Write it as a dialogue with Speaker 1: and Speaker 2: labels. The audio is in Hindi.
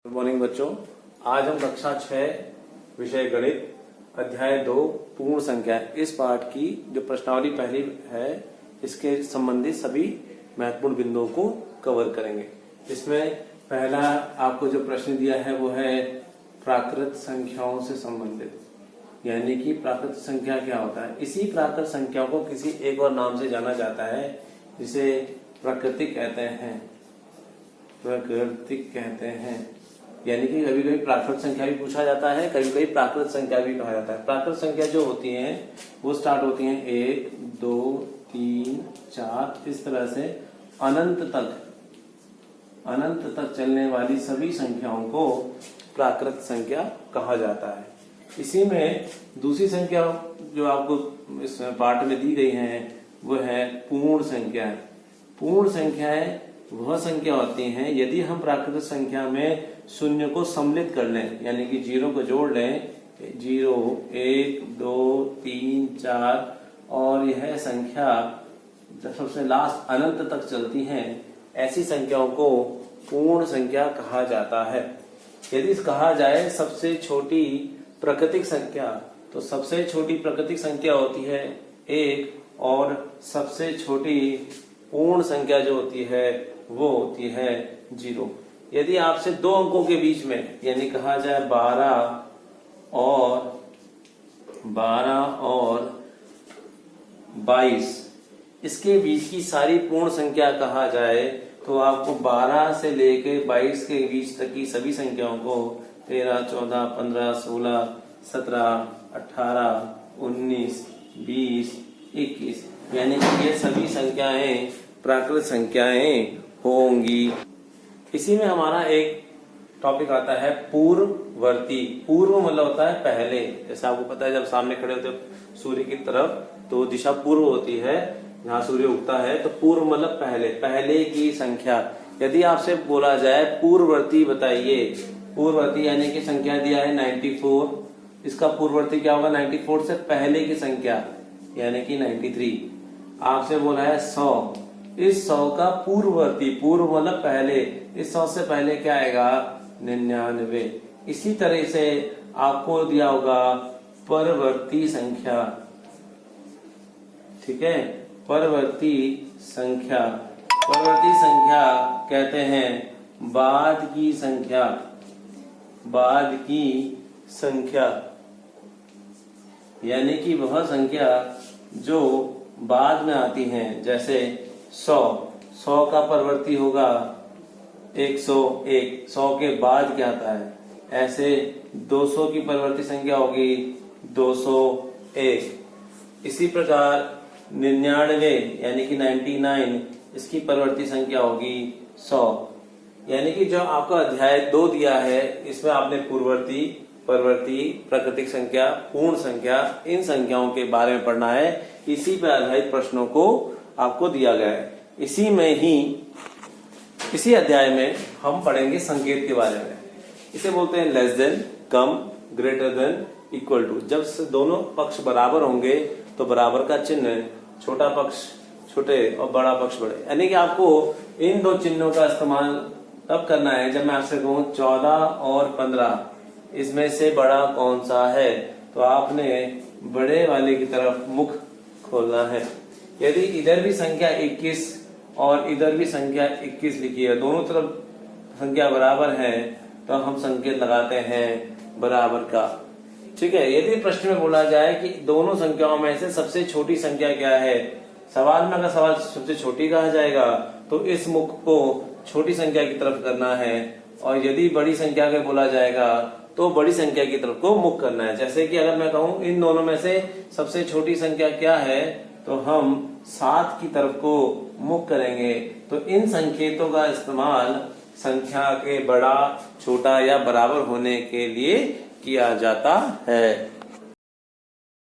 Speaker 1: गुड मॉर्निंग बच्चों। आज हम कक्षा 6 विषय गणित अध्याय 2 पूर्ण संख्या इस पाठ की जो प्रश्नावली पहली है इसके संबंधित सभी महत्वपूर्ण बिंदुओं को कवर करेंगे। इसमें पहला आपको जो प्रश्न दिया है वो है प्राकृत संख्याओं से संबंधित, यानी कि प्राकृत संख्या क्या होता है। इसी प्राकृत संख्याओं को किसी एक और नाम से जाना जाता है जिसे प्राकृतिक कहते हैं। प्राकृतिक कहते हैं यानी कि कभी कभी प्राकृत संख्या भी पूछा जाता है, कभी कभी प्राकृत संख्या भी कहा जाता है। प्राकृत संख्या जो होती हैं वो स्टार्ट होती हैं 1, 2, 3, 4 इस तरह से अनंत तक चलने वाली सभी संख्याओं को प्राकृत संख्या कहा जाता है। इसी में दूसरी संख्या जो आपको इस पाठ में दी गई है वो है पूर्ण संख्या। पूर्ण संख्याएं वह संख्या होती हैं यदि हम प्राकृतिक संख्या में शून्य को सम्मिलित कर लें, यानी कि जीरो को जोड़ लें, 0, 1, 2, 3, 4 और यह संख्या जब सबसे लास्ट अनंत तक चलती हैं, ऐसी संख्याओं को पूर्ण संख्या कहा जाता है। यदि कहा जाए सबसे छोटी प्राकृतिक संख्या, तो सबसे छोटी प्राकृतिक संख्या होती है 1 और सबसे छोटी पूर्ण संख्या जो होती है वो होती है 0। यदि आपसे दो अंकों के बीच में, यानी कहा जाए 12 और 22, इसके बीच की सारी पूर्ण संख्या कहा जाए तो आपको 12 से लेकर 22 के बीच तक की सभी संख्याओं को 13, 14, 15, 16, 17, 18, 19, 20, 21 यानी कि ये सभी संख्याएं प्राकृत संख्याएं होंगी। इसी में हमारा एक टॉपिक आता है पूर्ववर्ती। पूर्व मतलब होता है पहले। जैसे आपको पता है जब सामने खड़े होते हो सूर्य की तरफ तो दिशा पूर्व होती है, जहाँ सूर्य उगता है, तो पूर्व मतलब पहले की संख्या। यदि आपसे बोला जाए पूर्ववर्ती बताइए, पूर्ववर्ती यानी कि संख्या दिया है 94, इसका पूर्ववर्ती क्या होगा? 94 से पहले की संख्या यानी कि 93। आपसे बोला है 100, इस 100 का पूर्ववर्ती, पूर्व मतलब पहले, इस 100 से पहले क्या आएगा? 99। इसी तरह से आपको दिया होगा परवर्ती संख्या, ठीक है, परवर्ती संख्या। परवर्ती संख्या कहते हैं बाद की संख्या, बाद की संख्या यानी कि वह संख्या जो बाद में आती हैं। जैसे 100 का परवर्ती होगा 101, 100 के बाद क्या आता है? ऐसे 200 की परवर्ती संख्या होगी 201। इसी प्रकार 99 यानी कि 99, इसकी परवर्ती संख्या होगी 100। यानी कि जो आपका अध्याय 2 दिया है इसमें आपने पूर्ववर्ती, परवर्ती, प्राकृतिक संख्या, पूर्ण संख्या, इन संख्याओं के बारे में पढ़ना है। इसी पर आधारित प्रश्नों को आपको दिया गया है। इसी में ही इसी अध्याय में हम पढ़ेंगे संकेत के बारे में। इसे बोलते हैं लेस देन, कम, ग्रेटर देन, इक्वल टू। जब से दोनों पक्ष बराबर होंगे तो बराबर का चिन्ह, छोटा पक्ष छोटे और बड़ा पक्ष बड़े, यानी कि आपको इन दो चिन्हों का इस्तेमाल तब करना है जब मैं आपसे कहूं 14 और 15 इसमें से बड़ा कौन सा है, तो आपने बड़े वाले की तरफ मुख खोलना है। यदि इधर भी संख्या 21 और इधर भी संख्या 21 लिखी है, दोनों तरफ संख्या बराबर है, तो हम संकेत लगाते हैं बराबर का, ठीक है। यदि प्रश्न में बोला जाए कि दोनों संख्याओं में से सबसे छोटी संख्या क्या है, सवाल में अगर सवाल सबसे छोटी कहा जाएगा तो इस मुख को छोटी संख्या की तरफ करना है, और यदि बड़ी संख्या का बोला जाएगा तो बड़ी संख्या की तरफ को मुख करना है। जैसे कि अगर मैं कहूं इन दोनों में से सबसे छोटी संख्या क्या है, तो हम 7 की तरफ को मुख करेंगे। तो इन संकेतों का इस्तेमाल संख्या के बड़ा, छोटा या बराबर होने के लिए किया जाता है।